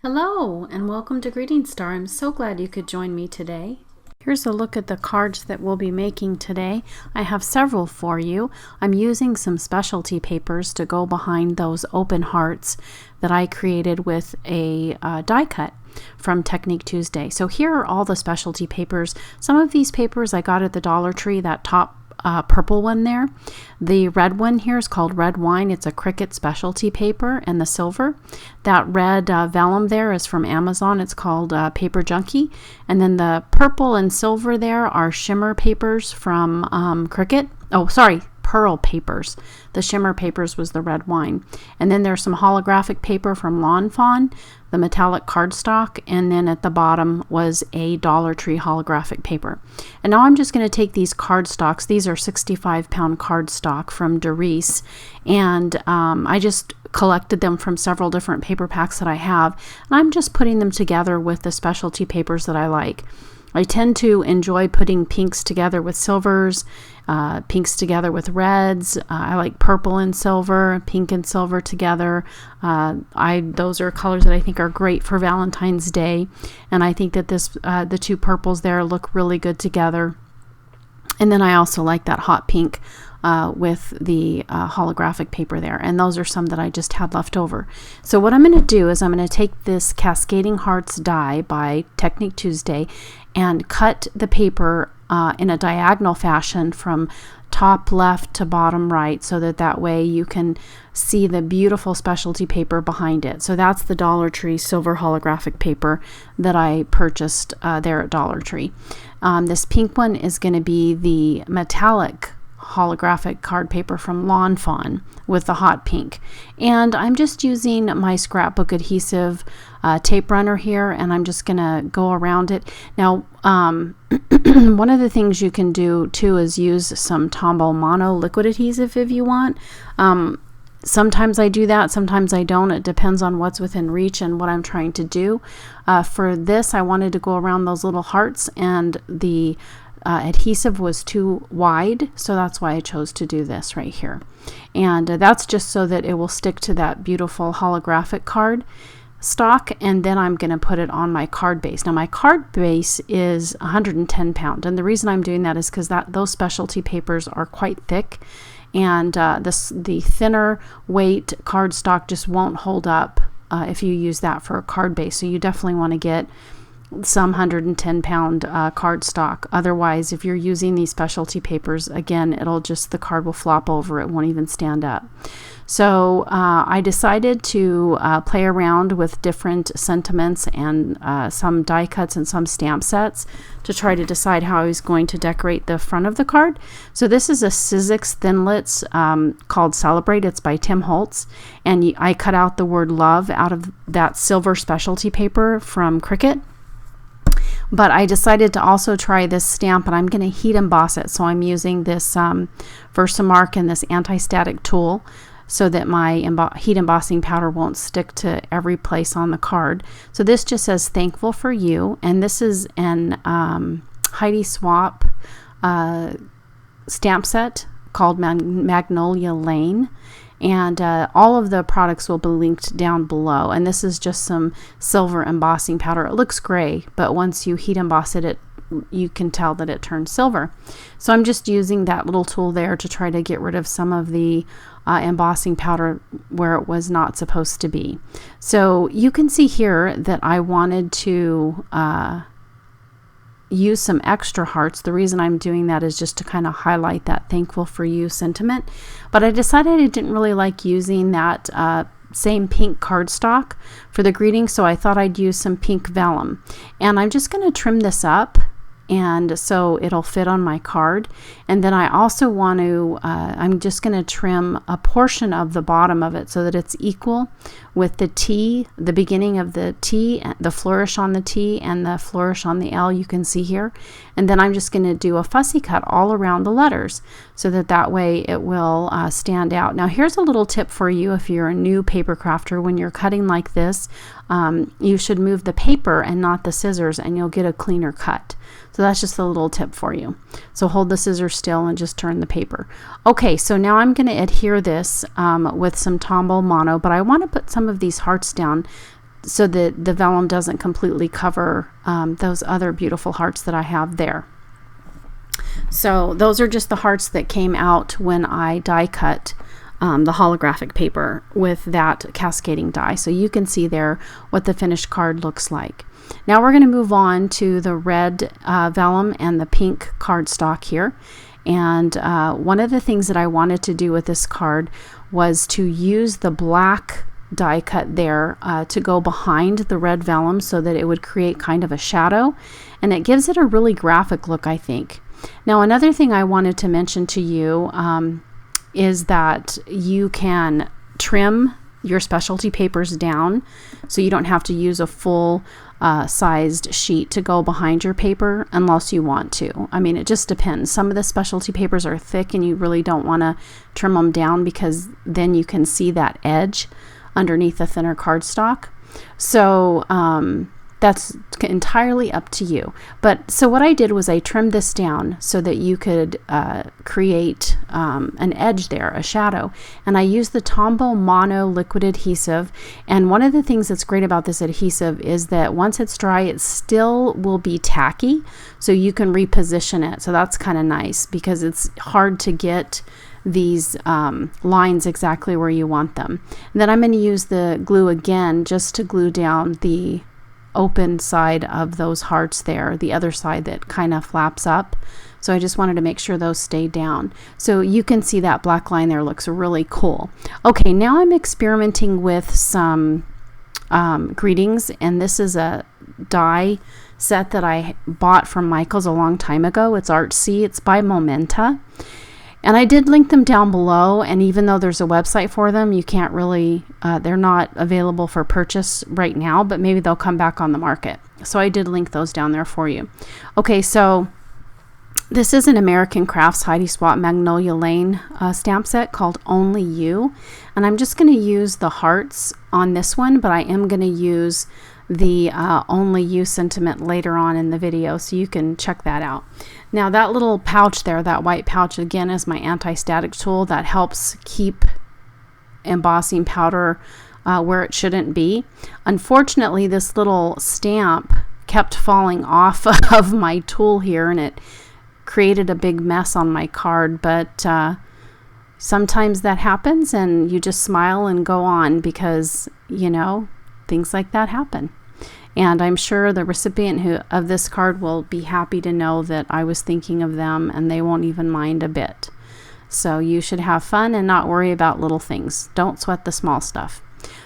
Hello and welcome to Greetingstar. I'm so glad you could join me today. Here's a look at the cards that we'll be making today. I have several for you. I'm using some specialty papers to go behind those open hearts that I created with a die cut from Technique Tuesday. So here are all the specialty papers. Some of these papers I got at the Dollar Tree, that top purple one there. The red one here is called Red Wine. It's a Cricut specialty paper, and the silver. That red vellum there is from Amazon. It's called Paper Junkie. And then the purple and silver there are shimmer papers from Cricut. Oh, sorry, pearl papers. The shimmer papers was the red wine. And then there's some holographic paper from Lawn Fawn, the metallic cardstock, and then at the bottom was a Dollar Tree holographic paper. And now I'm just going to take these cardstocks. These are 65-pound cardstock from Darice, and I just collected them from several different paper packs that I have, and I'm just putting them together with the specialty papers that I like. I tend to enjoy putting pinks together with silvers, pinks together with reds. I like purple and silver, pink and silver together. Those are colors that I think are great for Valentine's Day, and I think that the two purples there look really good together. And then I also like that hot pink with the holographic paper there, and those are some that I just had left over. So what I'm going to do is I'm going to take this Cascading Hearts die by Technique Tuesday and cut the paper in a diagonal fashion from top left to bottom right, so that way you can see the beautiful specialty paper behind it. So that's the Dollar Tree silver holographic paper that I purchased there at Dollar Tree. This pink one is going to be the metallic holographic card paper from Lawn Fawn with the hot pink, and I'm just using my scrapbook adhesive tape runner here, and I'm just gonna go around it. Now one of the things you can do too is use some Tombow Mono liquid adhesive if you want. Sometimes I do that, sometimes I don't. It depends on what's within reach and what I'm trying to do. For this, I wanted to go around those little hearts, and the adhesive was too wide, so that's why I chose to do this right here. And that's just so that it will stick to that beautiful holographic card stock, and then I'm going to put it on my card base. Now my card base is 110 pound, and the reason I'm doing that is because those specialty papers are quite thick, and the thinner weight cardstock just won't hold up if you use that for a card base. So you definitely want to get some 110 pound cardstock. Otherwise, if you're using these specialty papers, again, the card will flop over. It won't even stand up. So I decided to play around with different sentiments and some die cuts and some stamp sets to try to decide how I was going to decorate the front of the card. So this is a Sizzix Thinlits called Celebrate. It's by Tholtz, and I cut out the word love out of that silver specialty paper from Cricut. But I decided to also try this stamp, and I'm going to heat emboss it. So I'm using this Versamark and this anti-static tool so that my heat embossing powder won't stick to every place on the card. So this just says thankful for you, and this is an Heidi Swap stamp set called Magnolia Lane. And all of the products will be linked down below, and this is just some silver embossing powder. It looks gray, but once you heat emboss it, you can tell that it turns silver. So I'm just using that little tool there to try to get rid of some of the embossing powder where it was not supposed to be. So you can see here that I wanted to use some extra hearts. The reason I'm doing that is just to kind of highlight that thankful for you sentiment. But I decided I didn't really like using that same pink cardstock for the greeting, so I thought I'd use some pink vellum. And I'm just going to trim this up, and so it'll fit on my card. And then I also want to I'm just going to trim a portion of the bottom of it so that it's equal with the T, the beginning of the T, the flourish on the T and the flourish on the L, you can see here. And then I'm just going to do a fussy cut all around the letters so that way it will stand out. Now here's a little tip for you if you're a new paper crafter. When you're cutting like this, you should move the paper and not the scissors, and you'll get a cleaner cut. So that's just a little tip for you. So hold the scissors still and just turn the paper. Okay, so now I'm going to adhere this with some Tombow Mono, but I want to put some of these hearts down so that the vellum doesn't completely cover those other beautiful hearts that I have there. So those are just the hearts that came out when I die cut the holographic paper with that cascading die. So you can see there what the finished card looks like. Now we're going to move on to the red vellum and the pink cardstock here. And one of the things that I wanted to do with this card was to use the black die cut there to go behind the red vellum so that it would create kind of a shadow, and it gives it a really graphic look, I think. Now another thing I wanted to mention to you is that you can trim your specialty papers down so you don't have to use a full sized sheet to go behind your paper unless you want to. I mean, it just depends. Some of the specialty papers are thick and you really don't want to trim them down because then you can see that edge underneath the thinner cardstock. So that's entirely up to you. But so what I did was I trimmed this down so that you could create an edge there, a shadow. And I used the Tombow Mono liquid adhesive. And one of the things that's great about this adhesive is that once it's dry, it still will be tacky. So you can reposition it. So that's kind of nice because it's hard to get these lines exactly where you want them. And then I'm going to use the glue again just to glue down the open side of those hearts there, the other side that kind of flaps up. So I just wanted to make sure those stay down. So you can see that black line there looks really cool. Okay, now I'm experimenting with some greetings, and this is a die set that I bought from Michael's a long time ago. It's Artsy. It's by Momenta. And I did link them down below, and even though there's a website for them, you can't really, they're not available for purchase right now, but maybe they'll come back on the market. So I did link those down there for you. Okay, so this is an American Crafts Heidi Swap Magnolia Lane stamp set called Only You. And I'm just going to use the hearts on this one, but I am going to use the Only You sentiment later on in the video, so you can check that out. Now that little pouch there, that white pouch, again is my anti-static tool that helps keep embossing powder where it shouldn't be. Unfortunately, this little stamp kept falling off of my tool here, and it created a big mess on my card, but sometimes that happens and you just smile and go on because, you know, things like that happen. And I'm sure the recipient of this card will be happy to know that I was thinking of them, and they won't even mind a bit. So you should have fun and not worry about little things. Don't sweat the small stuff.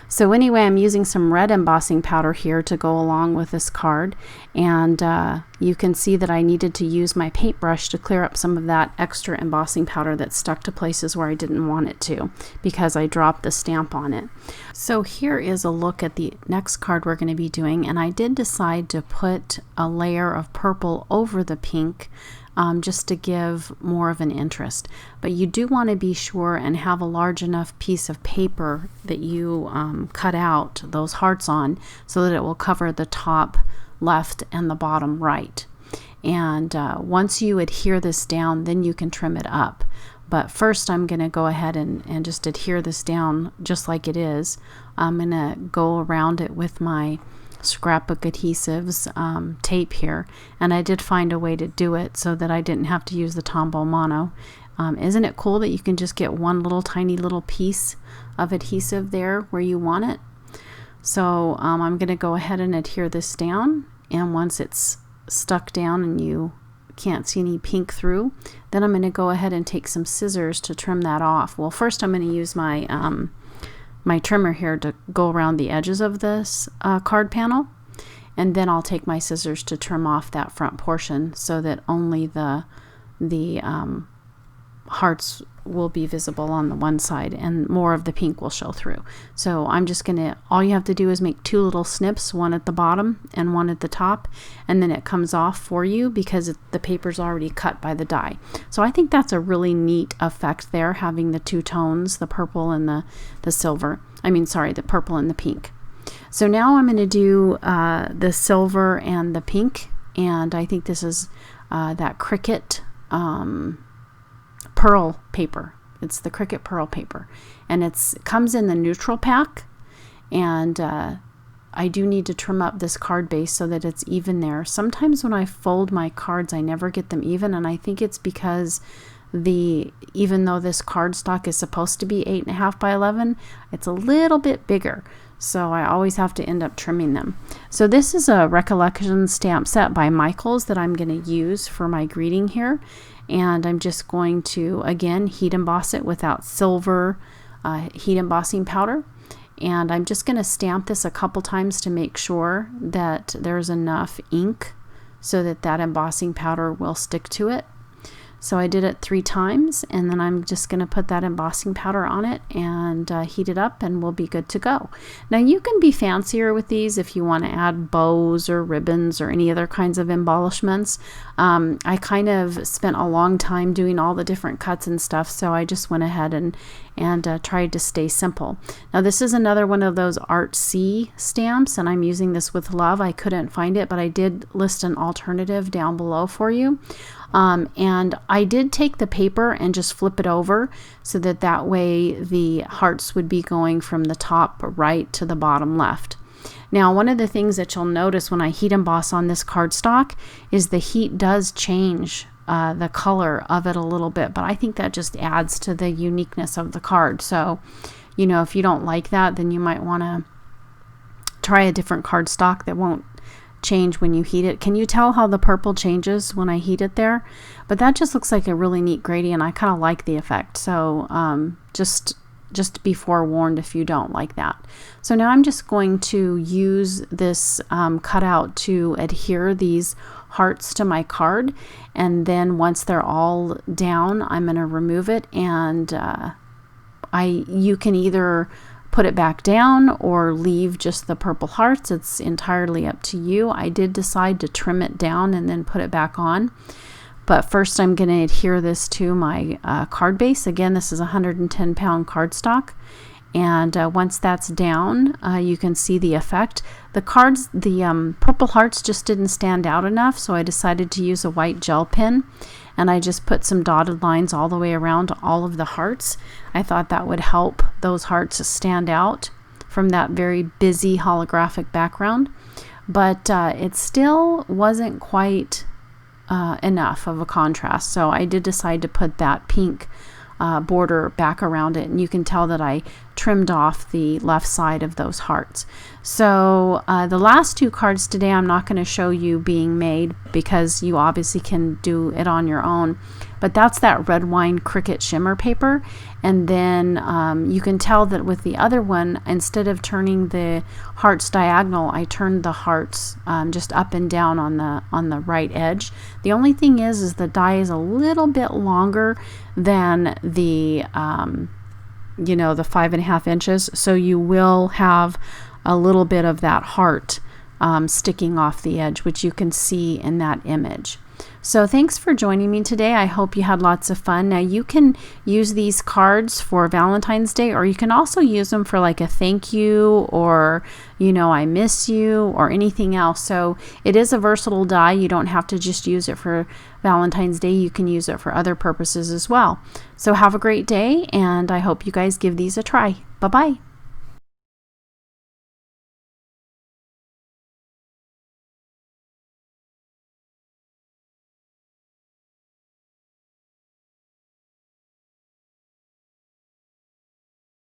So anyway, I'm using some red embossing powder here to go along with this card, and you can see that I needed to use my paintbrush to clear up some of that extra embossing powder that stuck to places where I didn't want it to because I dropped the stamp on it. So here is a look at the next card we're going to be doing, and I did decide to put a layer of purple over the pink just to give more of an interest. But you do want to be sure and have a large enough piece of paper that you cut out those hearts on so that it will cover the top left and the bottom right. And once you adhere this down, then you can trim it up. But first I'm going to go ahead and just adhere this down just like it is. I'm going to go around it with my scrapbook adhesives tape here, and I did find a way to do it so that I didn't have to use the Tombow Mono. Isn't it cool that you can just get one little tiny little piece of adhesive there where you want it? So I'm going to go ahead and adhere this down, and once it's stuck down and you can't see any pink through, then I'm going to go ahead and take some scissors to trim that off. Well, first I'm going to use my my trimmer here to go around the edges of this card panel, and then I'll take my scissors to trim off that front portion so that only the hearts will be visible on the one side and more of the pink will show through. So I'm just gonna, all you have to do is make two little snips, one at the bottom and one at the top, and then it comes off for you because the paper's already cut by the die. So I think that's a really neat effect there, having the two tones, the purple and the silver. I mean, sorry, the purple and the pink. So now I'm going to do the silver and the pink, and I think this is that Cricut pearl paper. It's the Cricut pearl paper, and it comes in the neutral pack, and I do need to trim up this card base so that it's even there. Sometimes when I fold my cards, I never get them even, and I think it's because even though this cardstock is supposed to be 8.5 by 11, it's a little bit bigger. So I always have to end up trimming them. So this is a Recollections stamp set by Michaels that I'm going to use for my greeting here. And I'm just going to, again, heat emboss it without silver heat embossing powder. And I'm just going to stamp this a couple times to make sure that there's enough ink so that that embossing powder will stick to it. So I did it 3 times, and then I'm just going to put that embossing powder on it and heat it up, and we'll be good to go. Now you can be fancier with these if you want to add bows or ribbons or any other kinds of embellishments. I kind of spent a long time doing all the different cuts and stuff, so I just went ahead and tried to stay simple. Now this is another one of those Art C stamps, and I'm using this with love. I couldn't find it, but I did list an alternative down below for you. And I did take the paper and just flip it over so that way the hearts would be going from the top right to the bottom left. Now, one of the things that you'll notice when I heat emboss on this cardstock is the heat does change the color of it a little bit, but I think that just adds to the uniqueness of the card. So, you know, if you don't like that, then you might want to try a different cardstock that won't change when you heat it. Can you tell how the purple changes when I heat it there? But that just looks like a really neat gradient. I kind of like the effect. So just be forewarned if you don't like that. So now I'm just going to use this cutout to adhere these hearts to my card, and then once they're all down, I'm going to remove it, and you can either put it back down or leave just the purple hearts. It's entirely up to you. I did decide to trim it down and then put it back on. But first I'm going to adhere this to my card base. Again, this is a 110-pound cardstock. And once that's down, you can see the effect. The purple hearts just didn't stand out enough, so I decided to use a white gel pen. And I just put some dotted lines all the way around all of the hearts. I thought that would help those hearts stand out from that very busy holographic background. But it still wasn't quite enough of a contrast. So I did decide to put that pink border back around it, and you can tell that I trimmed off the left side of those hearts. So the last 2 cards today I'm not going to show you being made because you obviously can do it on your own, but that's that red wine cricket shimmer paper. And then you can tell that with the other one, instead of turning the hearts diagonal, I turned the hearts just up and down on the right edge. The only thing is the die is a little bit longer than the the 5.5 inches, so you will have a little bit of that heart sticking off the edge, which you can see in that image. So thanks for joining me today. I hope you had lots of fun. Now you can use these cards for Valentine's Day, or you can also use them for like a thank you, or I miss you, or anything else. So it is a versatile die. You don't have to just use it for Valentine's Day. You can use it for other purposes as well. So have a great day, and I hope you guys give these a try. Bye-bye.